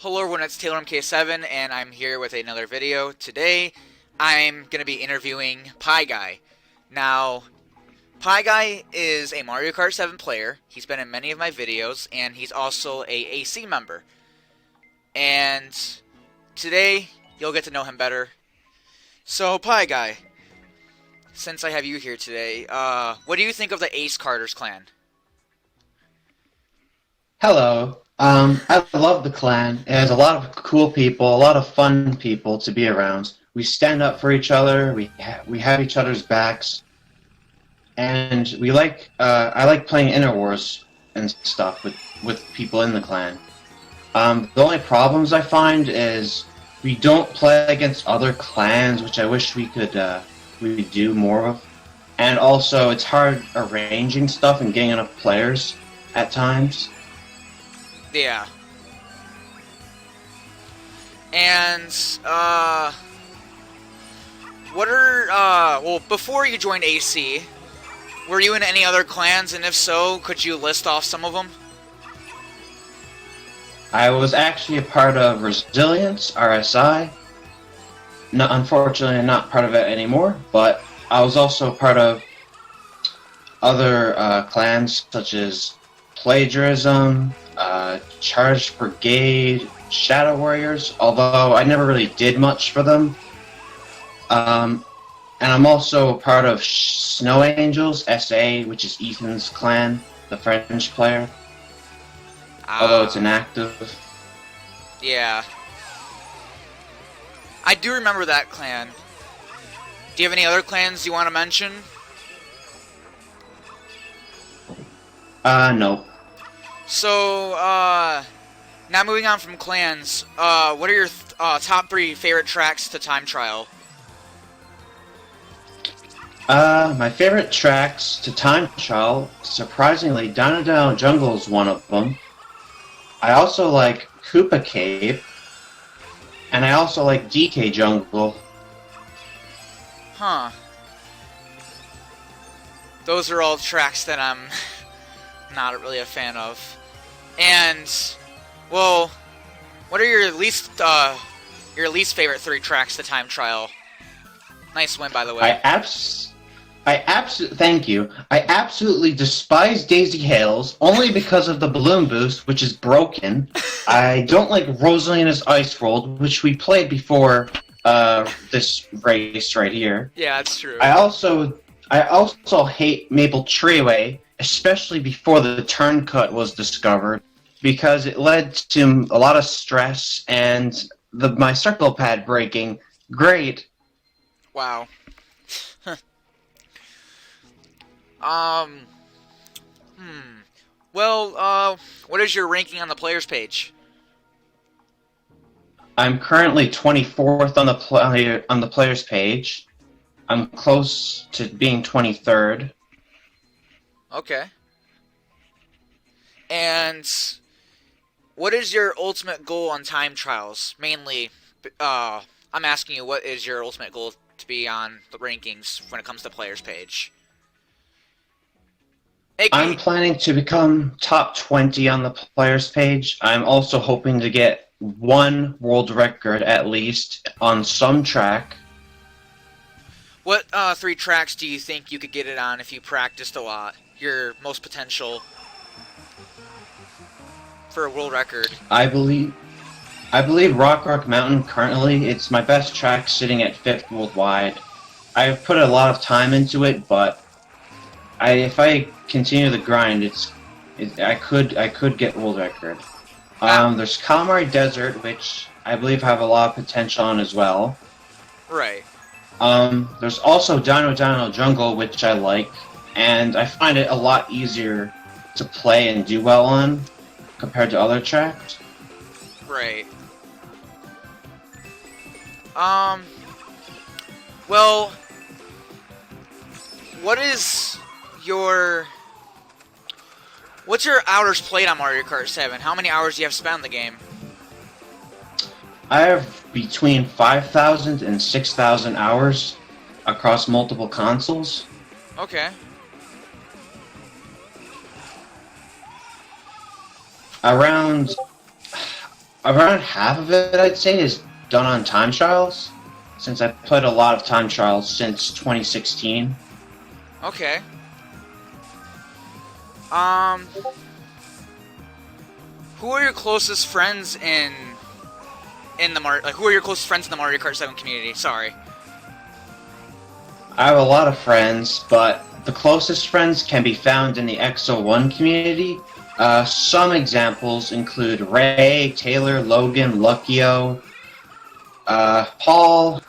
Hello everyone, it's Taylor MK7 and I'm here with another video. Today, I'm going to be interviewing Pyeguy. Now, Pyeguy is a Mario Kart 7 player. He's been in many of my videos and he's also a AC member. And today, you'll get to know him better. So, Pyeguy, since I have you here today, what do you think of the Ace Carters clan? Hello. I love the clan. It has a lot of cool people, a lot of fun people to be around. We stand up for each other. We have each other's backs, and we like. I like playing Inner Wars and stuff with people in the clan. The only problems I find is we don't play against other clans, which I wish we do more of. And also, it's hard arranging stuff and getting enough players at times. Yeah. And, well, before you joined AC, were you in any other clans, and if so, could you list off some of them? I was actually a part of Resilience, RSI. No, unfortunately, I'm not part of it anymore, but I was also part of other clans such as Plagiarism, Charged Brigade, Shadow Warriors, although I never really did much for them. And I'm also part of Snow Angels, SA, which is Ethan's clan, the French player, although it's inactive. Yeah. I do remember that clan. Do you have any other clans you want to mention? No. So, now moving on from clans, what are your top 3 favorite tracks to time trial? My favorite tracks to time trial, surprisingly, Dino Dino Jungle is one of them. I also like Koopa Cave, and I also like DK Jungle. Huh. Those are all tracks that I'm not really a fan of. And, well, what are your least favorite 3 tracks to time trial? Nice win, by the way. Thank you. I absolutely despise Daisy Hales only because of the balloon boost, which is broken. I don't like Rosalina's Ice World, which we played before this race right here. Yeah, that's true. I also hate Maple Treeway, especially before the turn cut was discovered, because it led to a lot of stress and my circle pad breaking. Great. Wow. Well, what is your ranking on the players page? I'm currently 24th on the players page. I'm close to being 23rd. Okay. And what is your ultimate goal on time trials? Mainly, I'm asking you, what is your ultimate goal to be on the rankings when it comes to players page? I'm planning to become top 20 on the players page. I'm also hoping to get one world record at least on some track. What 3 tracks do you think you could get it on if you practiced a lot? Your most potential for a world record? I believe Rock Mountain currently, it's my best track, sitting at 5th worldwide. I've put a lot of time into it, but if I continue the grind, I could get world record. There's Calamari Desert, which I believe have a lot of potential on as well. Right. There's also Dino Dino Jungle, which I like, and I find it a lot easier to play and do well on compared to other tracks. Right. Well, what's your hours played on Mario Kart 7? How many hours do you have spent on the game? I have between 5,000 and 6,000 hours across multiple consoles. Okay. Around Around half of it, I'd say, is done on time trials, since I've played a lot of time trials since 2016. Okay. Um, who are your closest friends in the who are your closest friends in the Mario Kart 7 community? Sorry. I have a lot of friends, but the closest friends can be found in the XO1 community. Some examples include Ray, Taylor, Logan, Luckyo, Paul,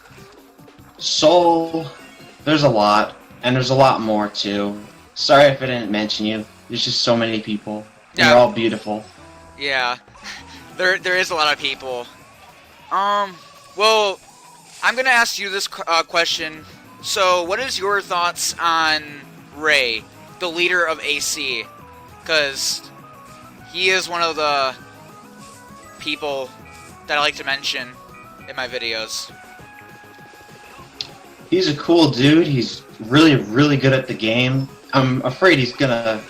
Soul. There's a lot, and there's a lot more too. Sorry if I didn't mention you. There's just so many people, and Yeah. they're all beautiful. Yeah. There is a lot of people. Well, I'm gonna ask you this question. So, what is your thoughts on Ray, the leader of AC? Because he is one of the people that I like to mention in my videos. He's a cool dude. He's really, really good at the game. I'm afraid he's gonna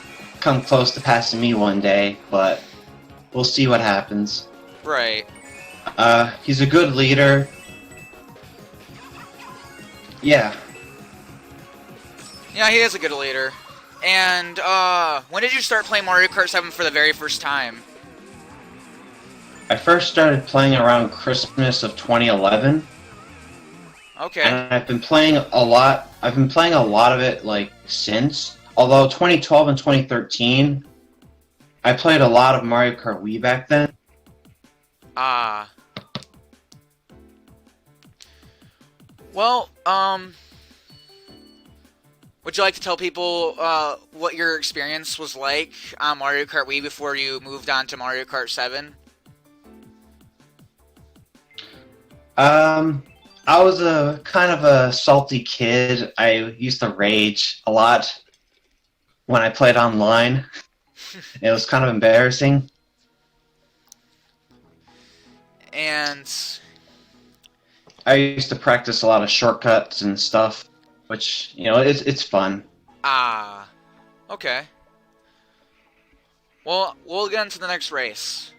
come close to passing me one day, but we'll see what happens. Right. He's a good leader. Yeah. Yeah, he is a good leader. And, when did you start playing Mario Kart 7 for the very first time? I first started playing around Christmas of 2011. Okay. And I've been playing a lot. I've been playing a lot of it like since. Although 2012 and 2013, I played a lot of Mario Kart Wii back then. Ah. Well, would you like to tell people what your experience was like on Mario Kart Wii before you moved on to Mario Kart 7? I was a kind of a salty kid. I used to rage a lot when I played online. It was kind of embarrassing. And I used to practice a lot of shortcuts and stuff, which, you know, it's fun. okay. Well, we'll get into the next race.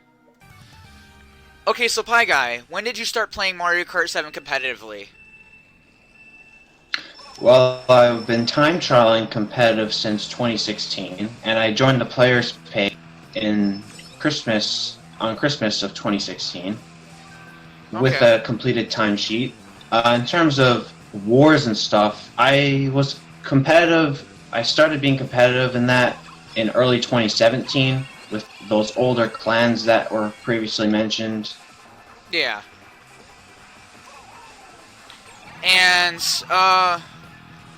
Okay, so Pyeguy, when did you start playing Mario Kart 7 competitively? Well, I've been time trialing competitive since 2016, and I joined the players page on Christmas of 2016 with a completed timesheet. In terms of wars and stuff, I was competitive. I started being competitive in that in early 2017 with those older clans that were previously mentioned. Yeah. And,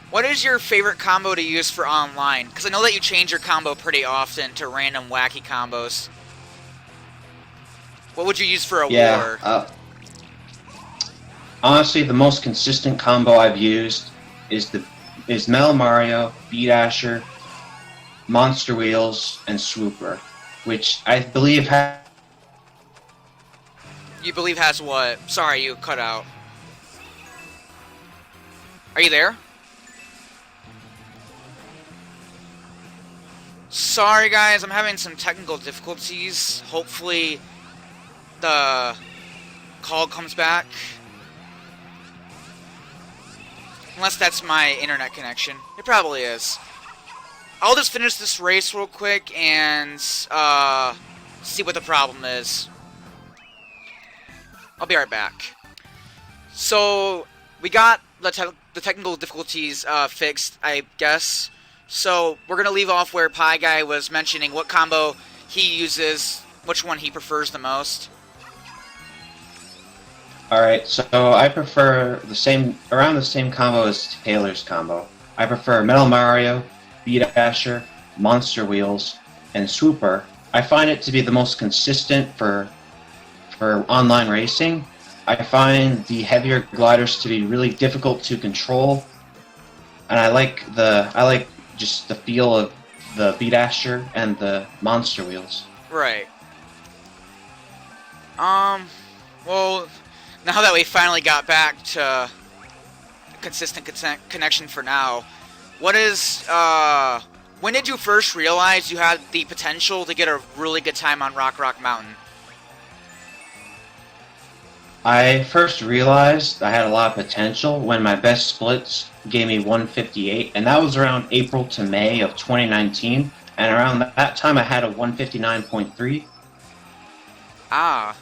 what is your favorite combo to use for online? Because I know that you change your combo pretty often to random wacky combos. What would you use for a war? Honestly, the most consistent combo I've used is Metal Mario, B Dasher, Monster Wheels, and Swooper, which I believe You believe has what? Sorry, you cut out. Are you there? Sorry guys, I'm having some technical difficulties. Hopefully the call comes back. Unless that's my internet connection. It probably is. I'll just finish this race real quick and see what the problem is. I'll be right back. So, we got the technical difficulties fixed, I guess. So, we're going to leave off where Pyeguy was mentioning what combo he uses, which one he prefers the most. Alright, so I prefer around the same combo as Taylor's combo. I prefer Metal Mario, B Dasher, Monster Wheels, and Swooper. I find it to be the most consistent for online racing. I find the heavier gliders to be really difficult to control, and I like just the feel of the B Dasher and the Monster Wheels. Right. Well, now that we finally got back to a consistent connection for now, what is, when did you first realize you had the potential to get a really good time on Rock Mountain? I first realized I had a lot of potential when my best splits gave me 158, and that was around April to May of 2019. And around that time, I had a 159.3. Ah.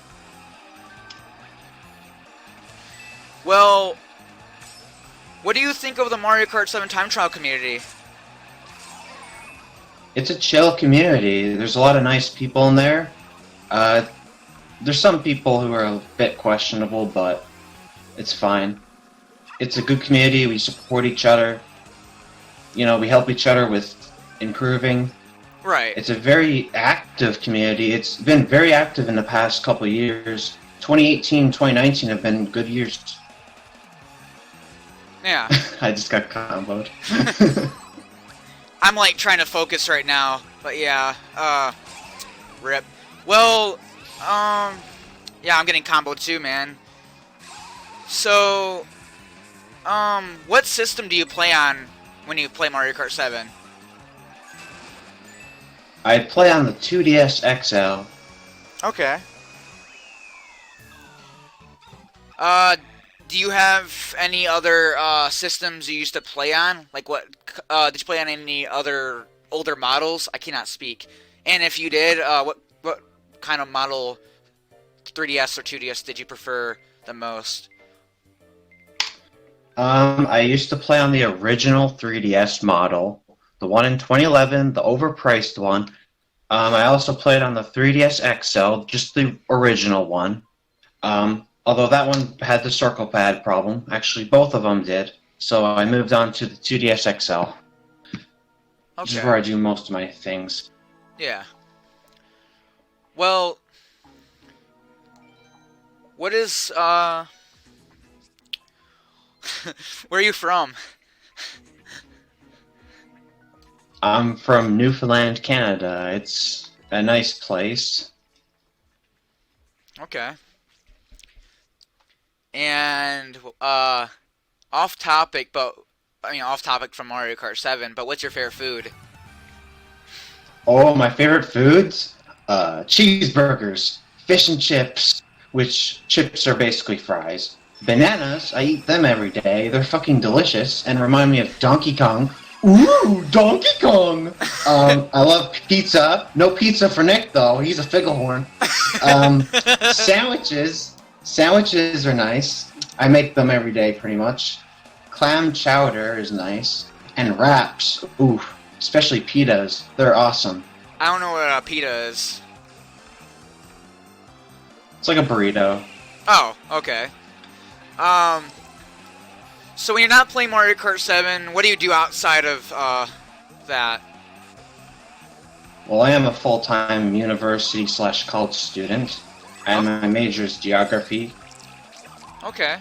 Well, what do you think of the Mario Kart 7 time trial community? It's a chill community. There's a lot of nice people in there. Uh, there's some people who are a bit questionable, but it's fine. It's a good community. We support each other. You know, we help each other with improving. Right. It's a very active community. It's been very active in the past couple of years. 2018, 2019 have been good years. Yeah. I just got comboed. I'm like trying to focus right now, but yeah, rip. Well, yeah, I'm getting comboed too, man. So, what system do you play on when you play Mario Kart 7? I play on the 2DS XL. Okay. Do you have any other systems you used to play on? Like what? Did you play on any other older models? I cannot speak. And if you did, what kind of model, 3DS or 2DS, did you prefer the most? I used to play on the original 3DS model, the one in 2011, the overpriced one. I also played on the 3DS XL, just the original one. Although that one had the circle pad problem. Actually, both of them did. So I moved on to the 2DS XL. Which is where I do most of my things. Yeah. Well, what is, where are you from? I'm from Newfoundland, Canada. It's a nice place. Okay. And, off topic, but, I mean, off topic from Mario Kart 7, but what's your favorite food? Oh, my favorite foods? Cheeseburgers, fish and chips, which chips are basically fries. Bananas, I eat them every day. They're fucking delicious and remind me of Donkey Kong. Ooh, Donkey Kong! I love pizza. No pizza for Nick, though. He's a figglehorn. Sandwiches. Sandwiches are nice. I make them every day, pretty much. Clam chowder is nice. And wraps. Ooh, especially pitas. They're awesome. I don't know what a pita is. It's like a burrito. Oh, okay. So when you're not playing Mario Kart 7, what do you do outside of, that? Well, I am a full-time university/college student, and my major is geography. Okay.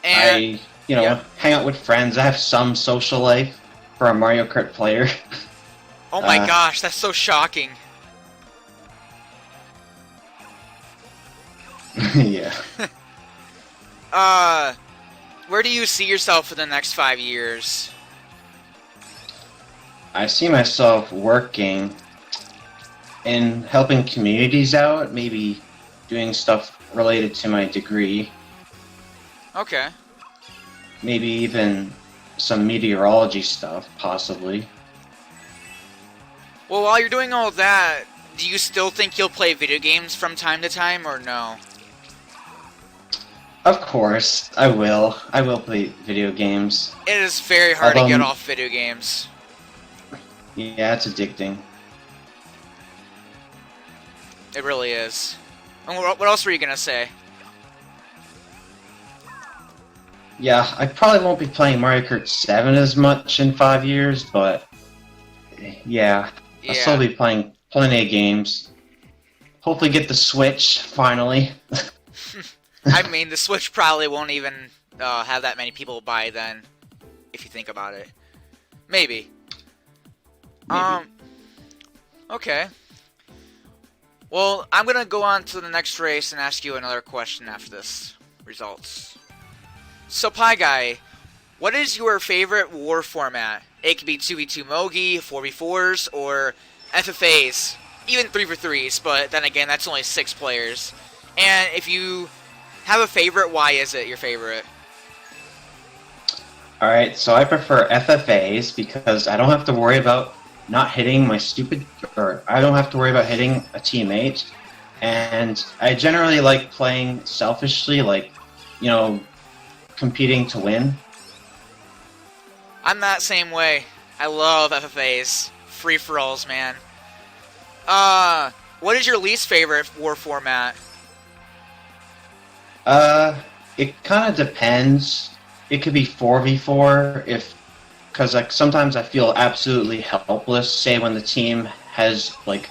And I, hang out with friends. I have some social life for a Mario Kart player. oh my gosh, that's so shocking. Yeah. Where do you see yourself in the next 5 years? I see myself working in helping communities out, maybe doing stuff related to my degree. Okay. Maybe even some meteorology stuff, possibly. Well, while you're doing all that, do you still think you'll play video games from time to time, or no? Of course, I will. I will play video games. It is very hard to get off video games. Yeah, it's addicting. It really is. And what else were you gonna say? Yeah, I probably won't be playing Mario Kart 7 as much in 5 years, but yeah, I'll still be playing plenty of games. Hopefully get the Switch, finally. I mean, the Switch probably won't even have that many people buy then, if you think about it. Maybe. Okay. Well, I'm gonna go on to the next race and ask you another question after this results. So, Pyeguy, what is your favorite war format? It could be 2v2 Mogi, 4v4s, or FFAs. Even 3v3s, but then again, that's only 6 players. And if you have a favorite, why is it your favorite? Alright, so I prefer FFAs because I don't have to worry about not hitting my stupid, or I don't have to worry about hitting a teammate. And I generally like playing selfishly, like, competing to win. I'm that same way. I love FFAs. Free-for-alls, man. What is your least favorite war format? It kind of depends. It could be 4v4 because like sometimes I feel absolutely helpless. Say when the team has like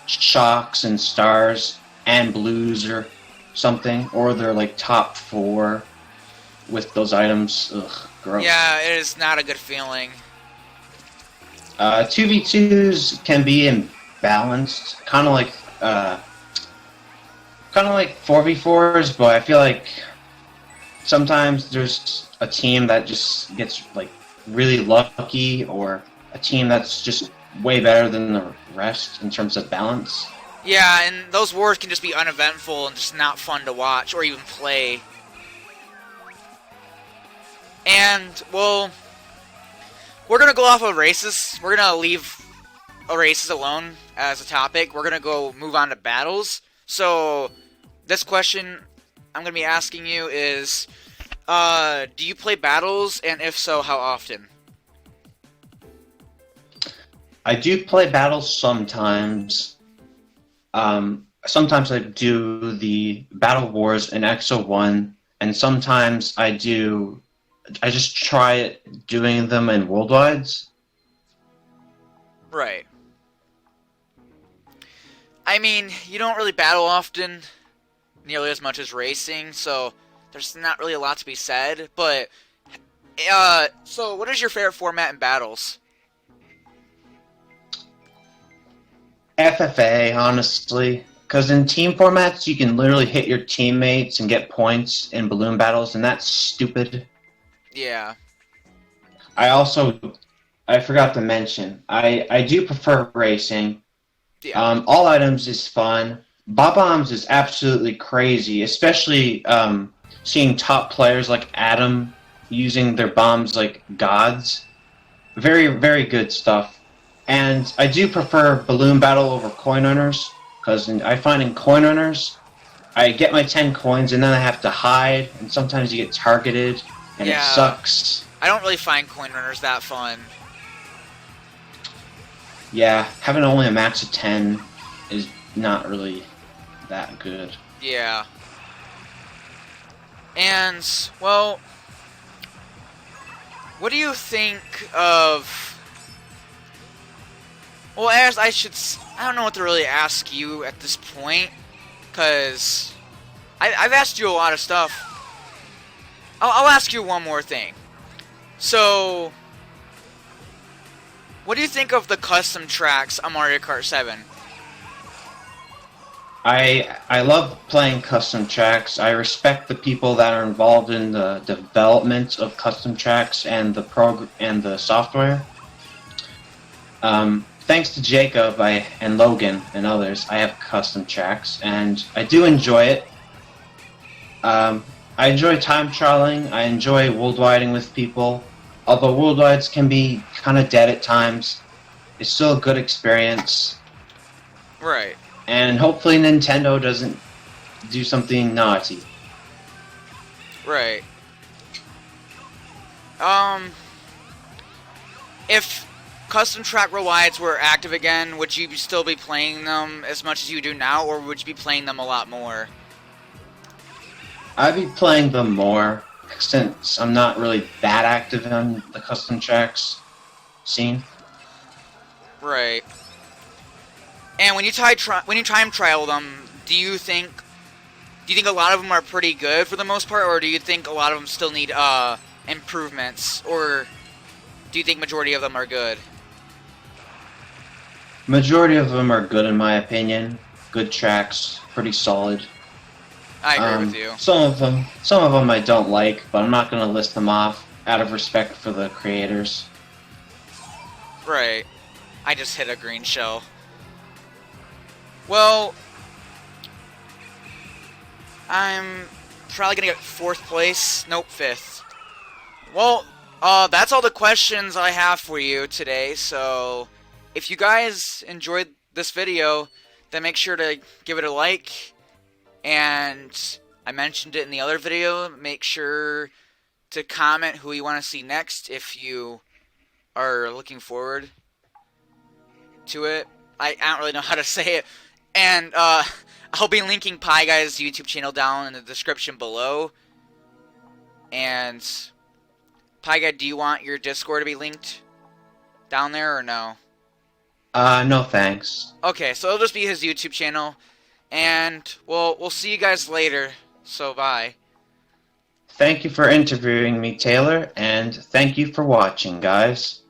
shocks and stars and blues or something, or they're like top 4 with those items. Ugh, gross. Yeah, it is not a good feeling. 2v2s can be imbalanced, kind of like 4v4s, but I feel like sometimes there's a team that just gets like really lucky, or a team that's just way better than the rest in terms of balance. Yeah, and those wars can just be uneventful and just not fun to watch or even play. And, well, we're going to go off of races. We're going to leave races alone as a topic. We're going to go move on to battles. So, this question I'm going to be asking you is, do you play battles, and if so, how often? I do play battles sometimes. Sometimes I do the Battle Wars in Exo 1, and sometimes I just try doing them in Worldwides. Right. I mean, you don't really battle often, nearly as much as racing, so there's not really a lot to be said, but, so what is your favorite format in battles? FFA, honestly. Because in team formats, you can literally hit your teammates and get points in balloon battles, and that's stupid. Yeah. I forgot to mention, I do prefer racing. Yeah. All items is fun. Bob-Bombs is absolutely crazy, especially seeing top players like Adam using their bombs like gods. Very, very good stuff. And I do prefer balloon battle over coin earners, because I find in coin earners, I get my 10 coins and then I have to hide, and sometimes you get targeted, and it sucks. I don't really find coin runners that fun. Yeah, having only a max of 10 is not really that good. Yeah. And, well, what do you think of... Well, as I don't know what to really ask you at this point, because I've asked you a lot of stuff. I'll ask you one more thing. So, what do you think of the custom tracks on Mario Kart 7? I love playing custom tracks. I respect the people that are involved in the development of custom tracks and the software. Thanks to Jacob and Logan and others, I have custom tracks, and I do enjoy it. I enjoy time trialing. I enjoy worldwiding with people. Although worldwides can be kind of dead at times, it's still a good experience. Right. And hopefully Nintendo doesn't do something naughty. Right. If custom track worldwides were active again, would you still be playing them as much as you do now, or would you be playing them a lot more? I'd be playing them more, since I'm not really that active in the custom tracks scene. Right. And when you time trial them, do you think a lot of them are pretty good for the most part, or do you think a lot of them still need improvements, or do you think majority of them are good? Majority of them are good in my opinion. Good tracks, pretty solid. I agree with you. Some of them I don't like, but I'm not going to list them off out of respect for the creators. Right. I just hit a green shell. Well, I'm probably gonna get 4th place. Nope, 5th. Well, that's all the questions I have for you today. So, if you guys enjoyed this video, then make sure to give it a like. And I mentioned it in the other video. Make sure to comment who you want to see next if you are looking forward to it. I don't really know how to say it. And I'll be linking Pyguy's YouTube channel down in the description below. And Pyeguy, do you want your Discord to be linked down there or no? No thanks. Okay, so it'll just be his YouTube channel. And we'll see you guys later. So bye. Thank you for interviewing me, Taylor, and thank you for watching, guys.